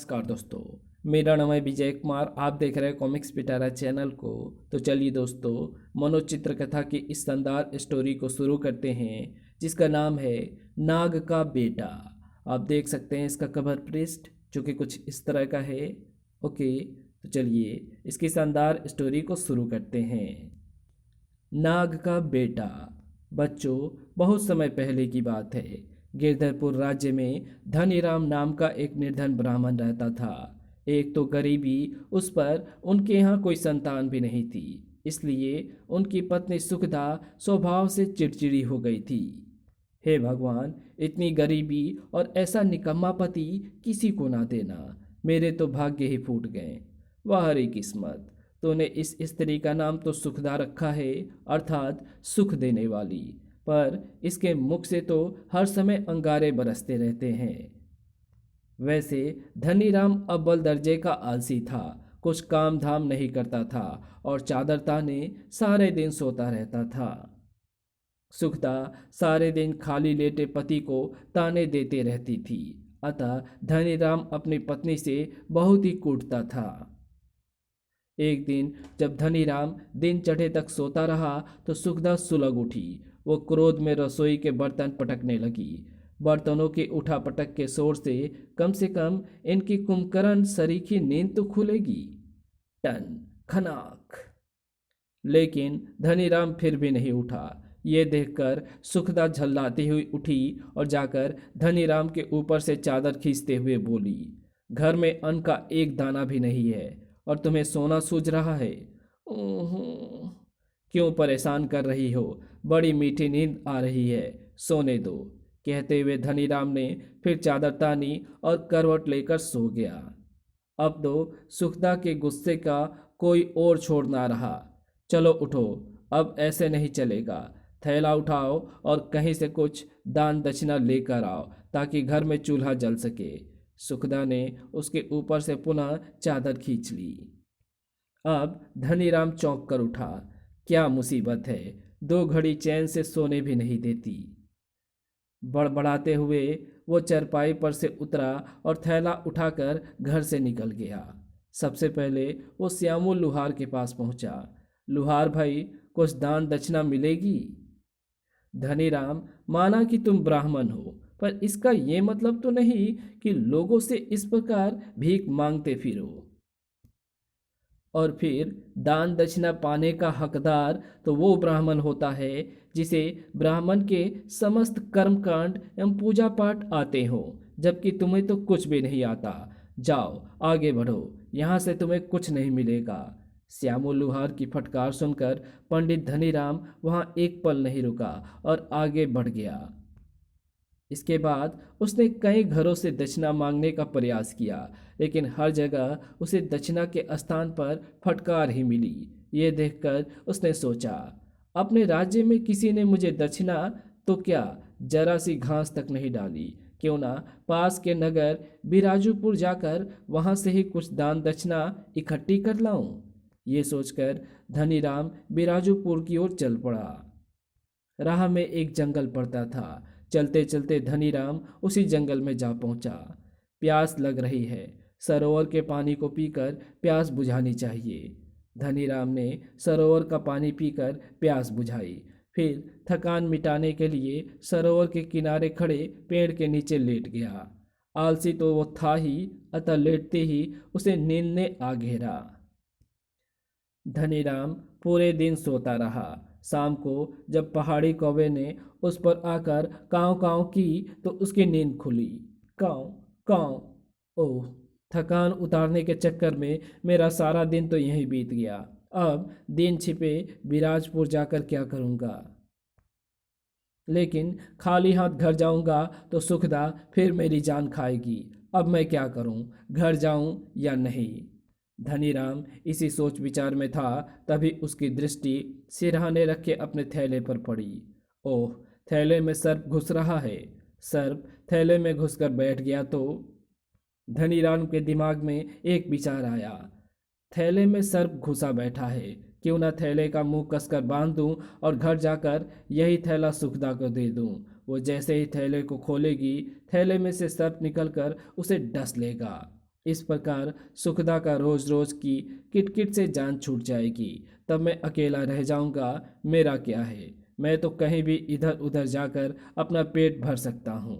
नमस्कार दोस्तों, मेरा नाम है विजय कुमार। आप देख रहे हैं कॉमिक्स पिटारा चैनल को। तो चलिए दोस्तों, मनोचित्र कथा की इस शानदार स्टोरी को शुरू करते हैं, जिसका नाम है नाग का बेटा। आप देख सकते हैं इसका कवर पृष्ठ, जो कि कुछ इस तरह का है। ओके, तो चलिए इसकी शानदार स्टोरी को शुरू करते हैं। नाग का बेटा। बच्चों, बहुत समय पहले की बात है। गिरधरपुर राज्य में धनीराम नाम का एक निर्धन ब्राह्मण रहता था। एक तो गरीबी, उस पर उनके यहाँ कोई संतान भी नहीं थी, इसलिए उनकी पत्नी सुखदा स्वभाव से चिड़चिड़ी हो गई थी। हे भगवान, इतनी गरीबी और ऐसा निकम्मा पति किसी को ना देना। मेरे तो भाग्य ही फूट गए। वाह हरी किस्मत, तूने इस स्त्री का नाम तो सुखदा रखा है, अर्थात सुख देने वाली, पर इसके मुख से तो हर समय अंगारे बरसते रहते हैं। वैसे धनीराम अव्वल दर्जे का आलसी था, कुछ काम धाम नहीं करता था और चादर ताने सारे दिन सोता रहता था। सुखदा सारे दिन खाली लेटे पति को ताने देते रहती थी, अतः धनीराम अपनी पत्नी से बहुत ही कूटता था। एक दिन जब धनीराम दिन चढ़े तक सोता रहा तो सुखदा सुलग उठी। वो क्रोध में रसोई के बर्तन पटकने लगी। बर्तनों के उठापटक के शोर से कम इनकी कुंभकर्ण सरीखी नींद तो खुलेगी। टन खनाक। लेकिन धनीराम फिर भी नहीं उठा। ये देखकर सुखदा झल्लाती हुई उठी और जाकर धनीराम के ऊपर से चादर खींचते हुए बोली, घर में अन्न का एक दाना भी नहीं है और तुम्हें सोना सूझ रहा है। क्यों परेशान कर रही हो? बड़ी मीठी नींद आ रही है, सोने दो। कहते हुए धनीराम ने फिर चादर तानी और करवट लेकर सो गया। अब तो सुखदा के गुस्से का कोई और छोड़ ना रहा। चलो उठो, अब ऐसे नहीं चलेगा। थैला उठाओ और कहीं से कुछ दान दक्षिणा लेकर आओ ताकि घर में चूल्हा जल सके। सुखदा ने उसके ऊपर से पुनः चादर खींच ली। अब धनीराम चौंक कर उठा। क्या मुसीबत है, 2 घड़ी चैन से सोने भी नहीं देती। बड़बड़ाते हुए वो चरपाई पर से उतरा और थैला उठाकर घर से निकल गया। सबसे पहले वो श्यामू लुहार के पास पहुंचा। लुहार भाई, कुछ दान दक्षिणा मिलेगी? धनीराम, माना कि तुम ब्राह्मण हो, पर इसका ये मतलब तो नहीं कि लोगों से इस प्रकार भीख मांगते फिरो। और फिर दान दक्षिणा पाने का हकदार तो वो ब्राह्मण होता है जिसे ब्राह्मण के समस्त कर्मकांड एवं पूजा पाठ आते हो, जबकि तुम्हें तो कुछ भी नहीं आता। जाओ आगे बढ़ो, यहाँ से तुम्हें कुछ नहीं मिलेगा। श्यामू लुहार की फटकार सुनकर पंडित धनीराम वहाँ एक पल नहीं रुका और आगे बढ़ गया। इसके बाद उसने कई घरों से दक्षिणा मांगने का प्रयास किया, लेकिन हर जगह उसे दक्षिणा के स्थान पर फटकार ही मिली। ये देखकर उसने सोचा, अपने राज्य में किसी ने मुझे दक्षिणा तो क्या, जरा सी घास तक नहीं डाली। क्यों ना पास के नगर बिराजूपुर जाकर वहां से ही कुछ दान दक्षिणा इकट्ठी कर लाऊं। ये सोचकर धनीराम बिराजूपुर की ओर चल पड़ा। राह में एक जंगल पड़ता था। चलते चलते धनीराम उसी जंगल में जा पहुंचा। प्यास लग रही है, सरोवर के पानी को पीकर प्यास बुझानी चाहिए। धनीराम ने सरोवर का पानी पीकर प्यास बुझाई। फिर थकान मिटाने के लिए सरोवर के किनारे खड़े पेड़ के नीचे लेट गया। आलसी तो वो था ही, अतः लेटते ही उसे नींद ने आ घेरा। धनीराम पूरे दिन सोता रहा। शाम को जब पहाड़ी कौवे ने उस पर आकर काँव काँव की तो उसकी नींद खुली। काँव काँव। ओह, थकान उतारने के चक्कर में मेरा सारा दिन तो यहीं बीत गया। अब दिन छिपे बिराजपुर जाकर क्या करूँगा? लेकिन खाली हाथ घर जाऊँगा तो सुखदा फिर मेरी जान खाएगी। अब मैं क्या करूँ, घर जाऊँ या नहीं? धनीराम इसी सोच विचार में था, तभी उसकी दृष्टि सिरहाने रखे अपने थैले पर पड़ी। ओह, थैले में सर्प घुस रहा है। सर्प थैले में घुसकर बैठ गया तो धनीराम के दिमाग में एक विचार आया। थैले में सर्प घुसा बैठा है, क्यों ना थैले का मुंह कसकर बांध दूं और घर जाकर यही थैला सुखदा को दे दूं। वो जैसे ही थैले को खोलेगी, थैले में से सर्प निकलकर उसे डस लेगा। इस प्रकार सुखदा का रोज रोज की किटकिट से जान छूट जाएगी। तब मैं अकेला रह जाऊंगा। मेरा क्या है, मैं तो कहीं भी इधर उधर जाकर अपना पेट भर सकता हूँ।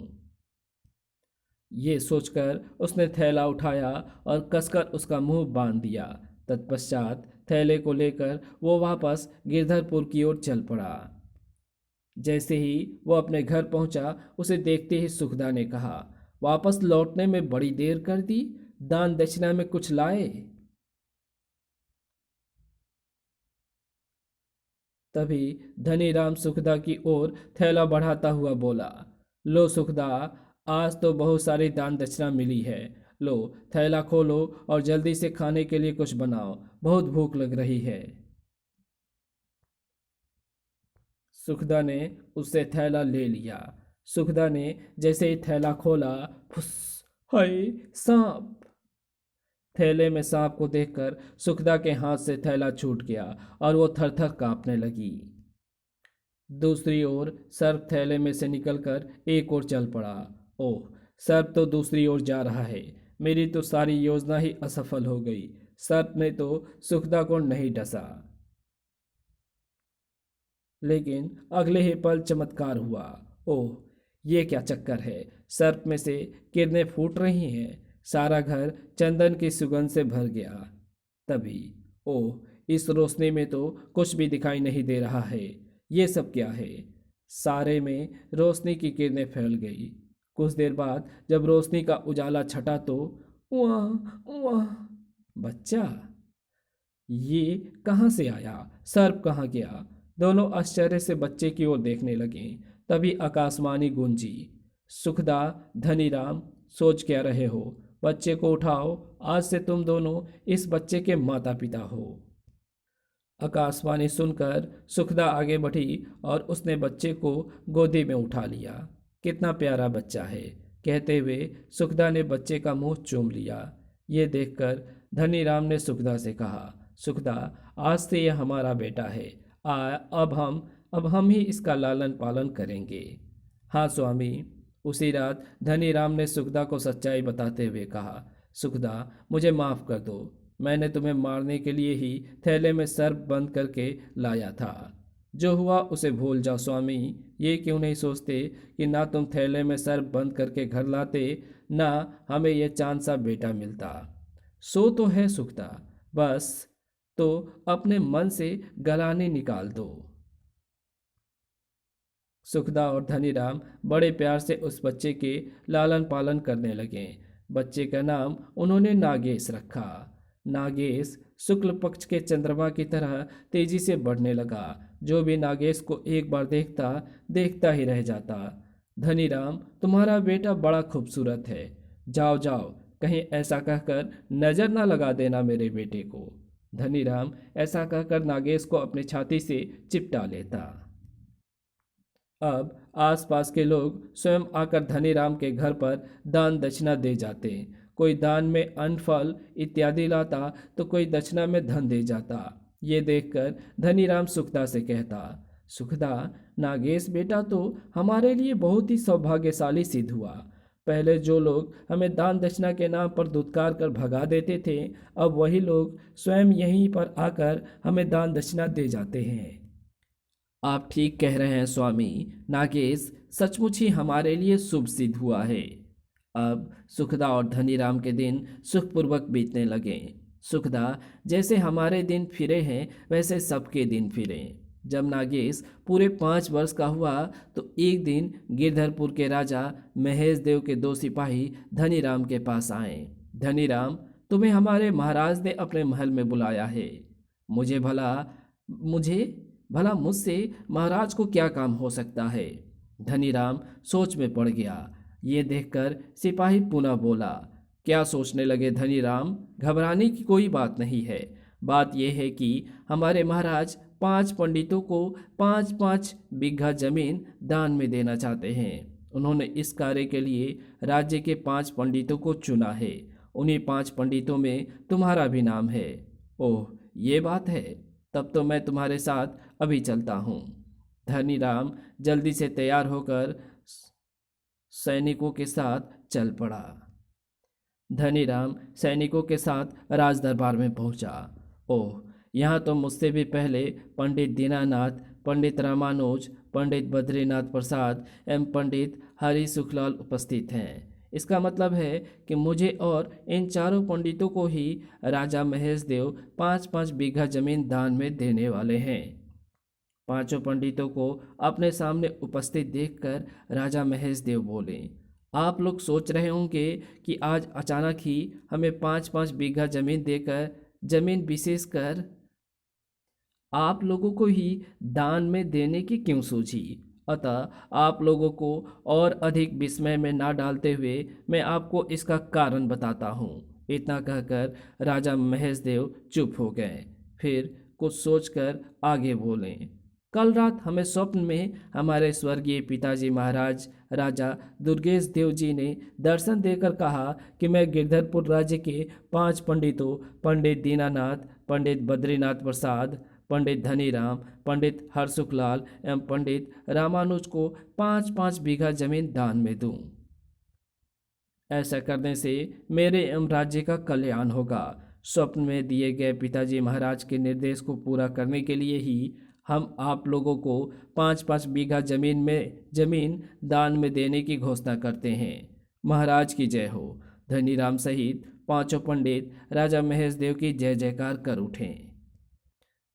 ये सोचकर उसने थैला उठाया और कसकर उसका मुंह बांध दिया। तत्पश्चात थैले को लेकर वो वापस गिरधरपुर की ओर चल पड़ा। जैसे ही वो अपने घर पहुंचा, उसे देखते ही सुखदा ने कहा, वापस लौटने में बड़ी देर कर दी। दान दक्षिणा में कुछ लाए? तभी धनीराम सुखदा की ओर थैला बढ़ाता हुआ बोला, लो सुखदा, आज तो बहुत सारी दान दक्षिणा मिली है। लो, थैला खोलो और जल्दी से खाने के लिए कुछ बनाओ, बहुत भूख लग रही है। सुखदा ने उससे थैला ले लिया। सुखदा ने जैसे ही थैला खोला, फुस, हाय, सांप! थैले में सांप को देखकर सुखदा के हाथ से थैला छूट गया और वो थर थर कांपने लगी। दूसरी ओर सर्प थैले में से निकलकर एक ओर चल पड़ा। ओह, सर्प तो दूसरी ओर जा रहा है। मेरी तो सारी योजना ही असफल हो गई। सर्प ने तो सुखदा को नहीं डसा। लेकिन अगले ही पल चमत्कार हुआ। ओह, ये क्या चक्कर है! सर्प में से किरणें फूट रही हैं। सारा घर चंदन की सुगंध से भर गया। तभी, ओह, इस रोशनी में तो कुछ भी दिखाई नहीं दे रहा है। ये सब क्या है? सारे में रोशनी की किरणें फैल गई। कुछ देर बाद जब रोशनी का उजाला छटा तो वाह वाह, बच्चा! ये कहाँ से आया? सर्प कहाँ गया? दोनों आश्चर्य से बच्चे की ओर देखने लगे। तभी आकाशवाणी गूंजी, सुखदा, धनीराम, सोच क्या रहे हो? बच्चे को उठाओ। आज से तुम दोनों इस बच्चे के माता पिता हो। आकाशवाणी सुनकर सुखदा आगे बढ़ी और उसने बच्चे को गोदी में उठा लिया। कितना प्यारा बच्चा है! कहते हुए सुखदा ने बच्चे का मुंह चूम लिया। ये देखकर धनीराम ने सुखदा से कहा, सुखदा, आज से यह हमारा बेटा है। आ, अब हम ही इसका लालन पालन करेंगे। हाँ स्वामी। उसी रात धनीराम ने सुखदा को सच्चाई बताते हुए कहा, सुखदा, मुझे माफ कर दो। मैंने तुम्हें मारने के लिए ही थैले में सर्प बंद करके लाया था। जो हुआ उसे भूल जाओ स्वामी। ये क्यों नहीं सोचते कि ना तुम थैले में सर्प बंद करके घर लाते, ना हमें यह चांद सा बेटा मिलता। सो तो है सुखदा, बस तो अपने मन से गलानी निकाल दो। सुखदा और धनीराम बड़े प्यार से उस बच्चे के लालन पालन करने लगे। बच्चे का नाम उन्होंने नागेश रखा। नागेश शुक्ल पक्ष के चंद्रमा की तरह तेजी से बढ़ने लगा। जो भी नागेश को एक बार देखता, देखता ही रह जाता। धनीराम, तुम्हारा बेटा बड़ा खूबसूरत है। जाओ जाओ, कहीं ऐसा कहकर नजर ना लगा देना मेरे बेटे को। धनीराम ऐसा कहकर नागेश को अपनी छाती से चिपटा लेता। अब आसपास के लोग स्वयं आकर धनीराम के घर पर दान दक्षिणा दे जाते। कोई दान में अन्न फल इत्यादि लाता तो कोई दक्षिणा में धन दे जाता। ये देखकर धनीराम सुखदा से कहता, सुखदा, नागेश बेटा तो हमारे लिए बहुत ही सौभाग्यशाली सिद्ध हुआ। पहले जो लोग हमें दान दक्षिणा के नाम पर धुतकार कर भगा देते थे, अब वही लोग स्वयं यहीं पर आकर हमें दान दक्षिणा दे जाते हैं। आप ठीक कह रहे हैं स्वामी। नागेश सचमुच ही हमारे लिए शुभ सिद्ध हुआ है। अब सुखदा और धनीराम के दिन सुखपूर्वक बीतने लगे। सुखदा, जैसे हमारे दिन फिरे हैं वैसे सबके दिन फिरे। जब नागेश पूरे 5 वर्ष का हुआ तो एक दिन गिरधरपुर के राजा महेश देव के 2 सिपाही धनीराम के पास आए। धनीराम, तुम्हें हमारे महाराज ने अपने महल में बुलाया है। मुझे भला मुझसे महाराज को क्या काम हो सकता है? धनीराम सोच में पड़ गया। ये देखकर सिपाही पुनः बोला, क्या सोचने लगे धनीराम? घबराने की कोई बात नहीं है। बात यह है कि हमारे महाराज 5 पंडितों को 5-5 बीघा जमीन दान में देना चाहते हैं। उन्होंने इस कार्य के लिए राज्य के 5 पंडितों को चुना है। उन्हीं 5 पंडितों में तुम्हारा भी नाम है। ओह, ये बात है। तब तो मैं तुम्हारे साथ अभी चलता हूँ। धनीराम जल्दी से तैयार होकर सैनिकों के साथ चल पड़ा। धनीराम सैनिकों के साथ राज दरबार में पहुंचा। ओह, यहाँ तो मुझसे भी पहले पंडित दीनानाथ, पंडित रामानुज, पंडित बद्रीनाथ प्रसाद एवं पंडित हरि सुखलाल उपस्थित हैं। इसका मतलब है कि मुझे और इन चारों पंडितों को ही राजा महेश देव 5-5 बीघा जमीन दान में देने वाले हैं। पांचों पंडितों को अपने सामने उपस्थित देखकर राजा महेश देव बोले, आप लोग सोच रहे होंगे कि आज अचानक ही हमें 5-5 बीघा जमीन देकर जमीन विशेषकर आप लोगों को ही दान में देने की क्यों सूझी। अतः आप लोगों को और अधिक विस्मय में ना डालते हुए मैं आपको इसका कारण बताता हूँ। इतना कहकर राजा महेश देव चुप हो गए। फिर कुछ सोचकर आगे बोले, कल रात हमें स्वप्न में हमारे स्वर्गीय पिताजी महाराज राजा दुर्गेश देव जी ने दर्शन देकर कहा कि मैं गिरधरपुर राज्य के 5 पंडितों, पंडित दीनानाथ, पंडित बद्रीनाथ प्रसाद, पंडित धनीराम, पंडित हरसुखलाल एवं पंडित रामानुज को 5-5 बीघा जमीन दान में दूं। ऐसा करने से मेरे एवं राज्य का कल्याण होगा। स्वप्न में दिए गए पिताजी महाराज के निर्देश को पूरा करने के लिए ही हम आप लोगों को 5-5 बीघा जमीन दान में देने की घोषणा करते हैं। महाराज की जय हो। धनीराम सहित पांचों पंडित राजा महेश देव की जय जयकार कर उठे।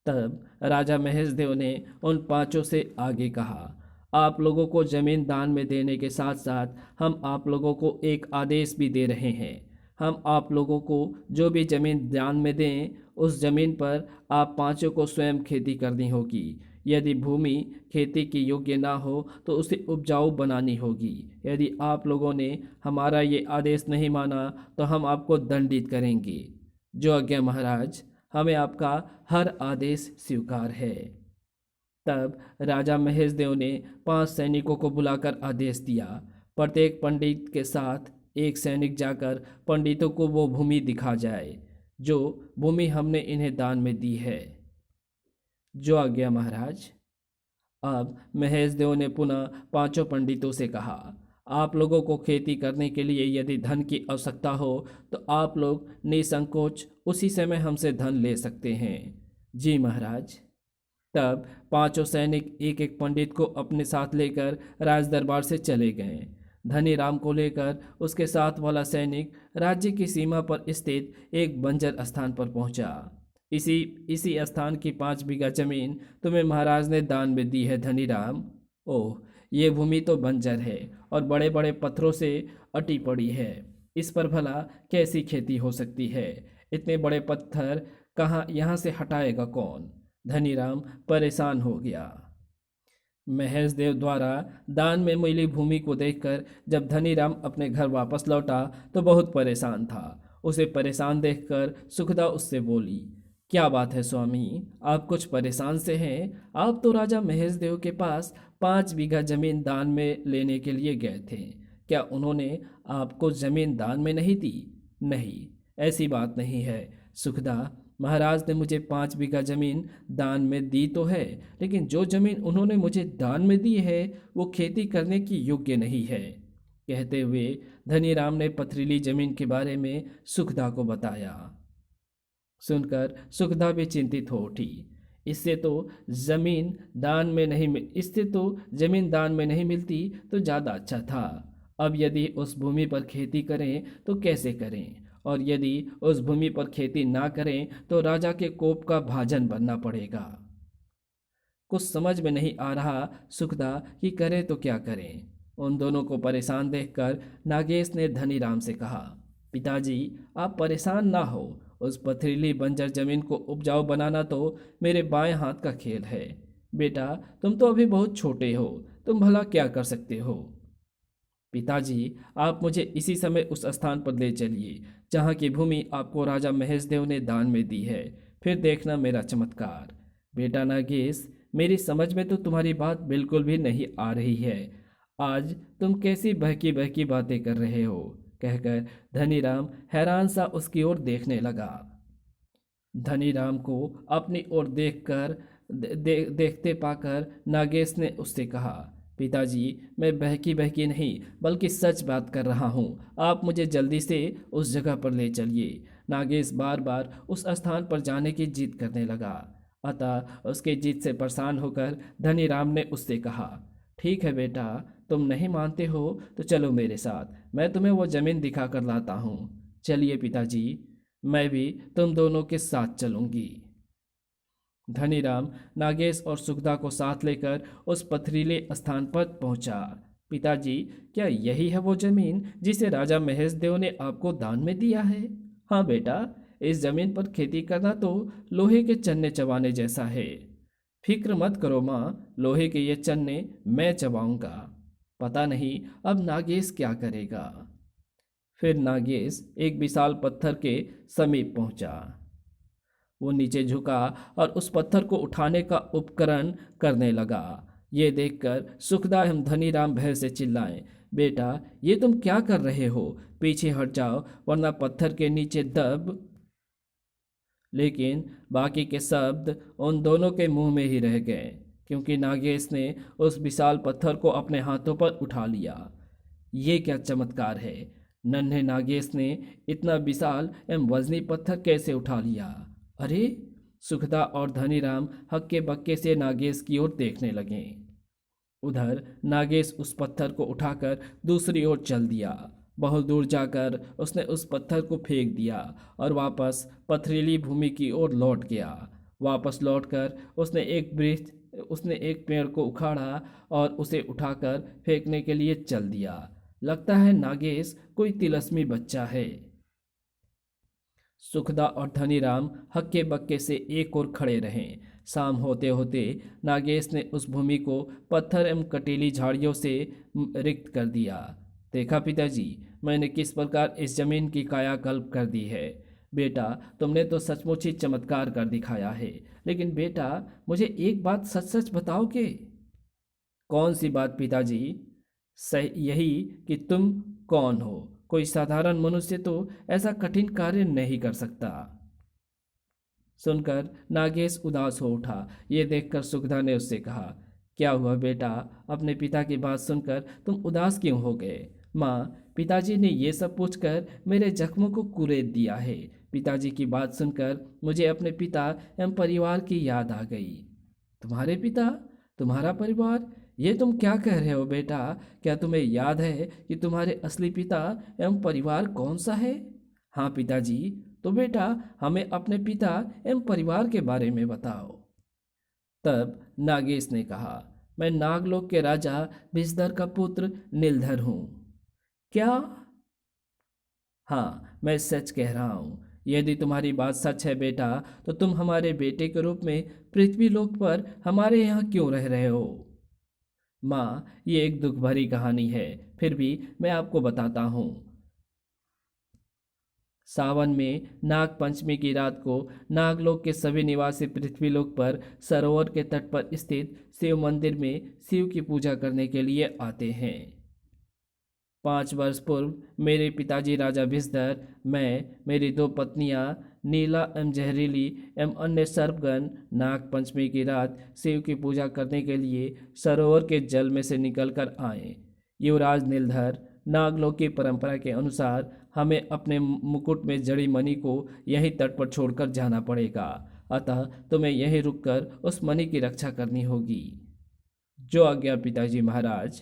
तब राजा महेश देव ने उन पांचों से आगे कहा, आप लोगों को जमीन दान में देने के साथ साथ हम आप लोगों को एक आदेश भी दे रहे हैं। हम आप लोगों को जो भी जमीन दान में दें, उस जमीन पर आप पांचों को स्वयं खेती करनी होगी। यदि भूमि खेती की योग्य ना हो तो उसे उपजाऊ बनानी होगी। यदि आप लोगों ने हमारा ये आदेश नहीं माना तो हम आपको दंडित करेंगे। जो आज्ञा महाराज, हमें आपका हर आदेश स्वीकार है। तब राजा महेश देव ने 5 सैनिकों को बुलाकर आदेश दिया, प्रत्येक पंडित के साथ एक सैनिक जाकर पंडितों को वो भूमि दिखा जाए जो भूमि हमने इन्हें दान में दी है। जो आज्ञा महाराज। अब महेश देव ने पुनः पांचों पंडितों से कहा, आप लोगों को खेती करने के लिए यदि धन की आवश्यकता हो तो आप लोग निसंकोच उसी समय हमसे धन ले सकते हैं। जी महाराज। तब पांचों सैनिक एक एक पंडित को अपने साथ लेकर राज दरबार से चले गए। धनीराम को लेकर उसके साथ वाला सैनिक राज्य की सीमा पर स्थित एक बंजर स्थान पर पहुंचा। इसी स्थान की 5 बीघा जमीन तुम्हें महाराज ने दान में दी है धनीराम। ओह, ये भूमि तो बंजर है और बड़े बड़े पत्थरों से अटी पड़ी है। इस पर भला कैसी खेती हो सकती है। इतने बड़े पत्थर कहाँ यहाँ से हटाएगा कौन। धनीराम परेशान हो गया। महेश देव द्वारा दान में मिली भूमि को देखकर जब धनीराम अपने घर वापस लौटा तो बहुत परेशान था। उसे परेशान देखकर सुखदा उससे बोली, क्या बात है स्वामी, आप कुछ परेशान से हैं। आप तो राजा महेश देव के पास 5 बीघा जमीन दान में लेने के लिए गए थे। क्या उन्होंने आपको जमीन दान में नहीं दी? नहीं, ऐसी बात नहीं है सुखदा। महाराज ने मुझे 5 बीघा जमीन दान में दी तो है, लेकिन जो जमीन उन्होंने मुझे दान में दी है वो खेती करने की योग्य नहीं है। कहते हुए धनीराम ने पथरीली जमीन के बारे में सुखदा को बताया। सुनकर सुखदा भी चिंतित हो उठी। इससे तो जमीन दान में नहीं मिलती तो ज़्यादा अच्छा था। अब यदि उस भूमि पर खेती करें तो कैसे करें, और यदि उस भूमि पर खेती ना करें तो राजा के कोप का भाजन बनना पड़ेगा। कुछ समझ में नहीं आ रहा सुखदा कि करें तो क्या करें। उन दोनों को परेशान देखकर नागेश ने धनीराम से कहा, पिताजी आप परेशान ना हो। उस पथरीली बंजर जमीन को उपजाऊ बनाना तो मेरे बाएं हाथ का खेल है। बेटा तुम तो अभी बहुत छोटे हो, तुम भला क्या कर सकते हो। पिताजी आप मुझे इसी समय उस स्थान पर ले चलिए जहाँ की भूमि आपको राजा महेश देव ने दान में दी है, फिर देखना मेरा चमत्कार। बेटा नागेश, मेरी समझ में तो तुम्हारी बात बिल्कुल भी नहीं आ रही है। आज तुम कैसी बहकी बहकी बातें कर रहे हो, कहकर धनीराम हैरान सा उसकी ओर देखने लगा। धनीराम को अपनी ओर देखते पाकर नागेश ने उससे कहा, पिताजी, मैं बहकी बहकी नहीं बल्कि सच बात कर रहा हूँ। आप मुझे जल्दी से उस जगह पर ले चलिए। नागेश बार बार उस स्थान पर जाने की जिद करने लगा। अतः उसके जिद से परेशान होकर धनीराम ने उससे कहा, ठीक है बेटा, तुम नहीं मानते हो तो चलो मेरे साथ, मैं तुम्हें वो जमीन दिखा कर लाता हूँ। चलिए पिताजी, मैं भी तुम दोनों के साथ चलूंगी। धनीराम नागेश और सुखदा को साथ लेकर उस पथरीले स्थान पर पहुंचा। पिताजी, क्या यही है वो जमीन जिसे राजा महेश देव ने आपको दान में दिया है? हाँ बेटा, इस जमीन पर खेती करना तो लोहे के चन्ने चबाने जैसा है। फिक्र मत करो माँ, लोहे के ये चन्ने मैं चबाऊंगा। पता नहीं अब नागेश क्या करेगा। फिर नागेश एक विशाल पत्थर के समीप पहुंचा। वो नीचे झुका और उस पत्थर को उठाने का उपकरण करने लगा। ये देखकर सुखदा एवं धनीराम भय से चिल्लाए, बेटा, ये तुम क्या कर रहे हो? पीछे हट जाओ वरना पत्थर के नीचे दब। लेकिन बाकी के शब्द उन दोनों के मुंह में ही रह गए, क्योंकि नागेश ने उस विशाल पत्थर को अपने हाथों पर उठा लिया। ये क्या चमत्कार है! नन्हे नागेश ने इतना विशाल एवं वजनी पत्थर कैसे उठा लिया? अरे! सुखदा और धनीराम हक्के बक्के से नागेश की ओर देखने लगे। उधर नागेश उस पत्थर को उठाकर दूसरी ओर चल दिया। बहुत दूर जाकर उसने उस पत्थर को फेंक दिया और वापस पथरीली भूमि की ओर लौट गया। वापस लौटकर उसने एक पेड़ को उखाड़ा और उसे उठाकर फेंकने के लिए चल दिया। लगता है नागेश कोई तिलस्मी बच्चा है। सुखदा और धनीराम हक्के बक्के से एक ओर खड़े रहे। शाम होते होते नागेश ने उस भूमि को पत्थर एवं कटीली झाड़ियों से रिक्त कर दिया। देखा पिताजी, मैंने किस प्रकार इस जमीन की कायाकल्प कर दी है। बेटा, तुमने तो सचमुच ही चमत्कार कर दिखाया है। लेकिन बेटा, मुझे एक बात सच सच बताओगे? कौन सी बात पिताजी? सही यही कि तुम कौन हो। कोई साधारण मनुष्य तो ऐसा कठिन कार्य नहीं कर सकता। सुनकर नागेश उदास हो उठा। ये देखकर सुखदा ने उससे कहा, क्या हुआ बेटा, अपने पिता की बात सुनकर तुम उदास क्यों हो गए? माँ, पिताजी ने ये सब पूछकर मेरे जख्मों को कुरेद दिया है। पिताजी की बात सुनकर मुझे अपने पिता एवं परिवार की याद आ गई। तुम्हारे पिता? तुम्हारा परिवार? ये तुम क्या कह रहे हो बेटा? क्या तुम्हें याद है कि तुम्हारे असली पिता एवं परिवार कौन सा है? हाँ पिताजी। तो बेटा, हमें अपने पिता एवं परिवार के बारे में बताओ। तब नागेश ने कहा, मैं नागलोक के राजा विषधर का पुत्र नीलधर हूँ। क्या? हाँ, मैं सच कह रहा हूँ। यदि तुम्हारी बात सच है बेटा, तो तुम हमारे बेटे के रूप में पृथ्वी लोक पर हमारे यहाँ क्यों रह रहे हो? माँ, ये एक दुख भरी कहानी है, फिर भी मैं आपको बताता हूँ। सावन में नाग पंचमी की रात को नागलोक के सभी निवासी पृथ्वीलोक पर सरोवर के तट पर स्थित शिव मंदिर में शिव की पूजा करने के लिए आते हैं। 5 वर्ष पूर्व मेरे पिताजी राजा विषधर, मैं, मेरी 2 पत्नियां नीला एवं जहरीली एवं अन्य सर्पगण नाग पंचमी की रात शिव की पूजा करने के लिए सरोवर के जल में से निकलकर आए। युवराज नीलधर, नागलोक की परंपरा के अनुसार हमें अपने मुकुट में जड़ी मणि को यहीं तट पर छोड़कर जाना पड़ेगा। अतः तुम्हें यहीं रुककर उस मणि की रक्षा करनी होगी। जो आज्ञा पिताजी महाराज।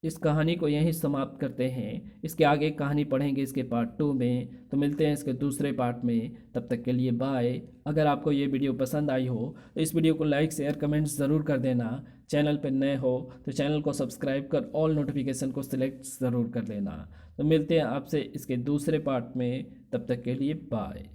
इस कहानी को यहीं समाप्त करते हैं। इसके आगे कहानी पढ़ेंगे इसके पार्ट 2 में। तो मिलते हैं इसके दूसरे पार्ट में। तब तक के लिए बाय। अगर आपको ये वीडियो पसंद आई हो तो इस वीडियो को लाइक शेयर कमेंट्स ज़रूर कर देना। चैनल पर नए हो तो चैनल को सब्सक्राइब कर ऑल नोटिफिकेशन को सिलेक्ट ज़रूर कर लेना। तो मिलते हैं आपसे इसके दूसरे पार्ट में। तब तक के लिए बाय।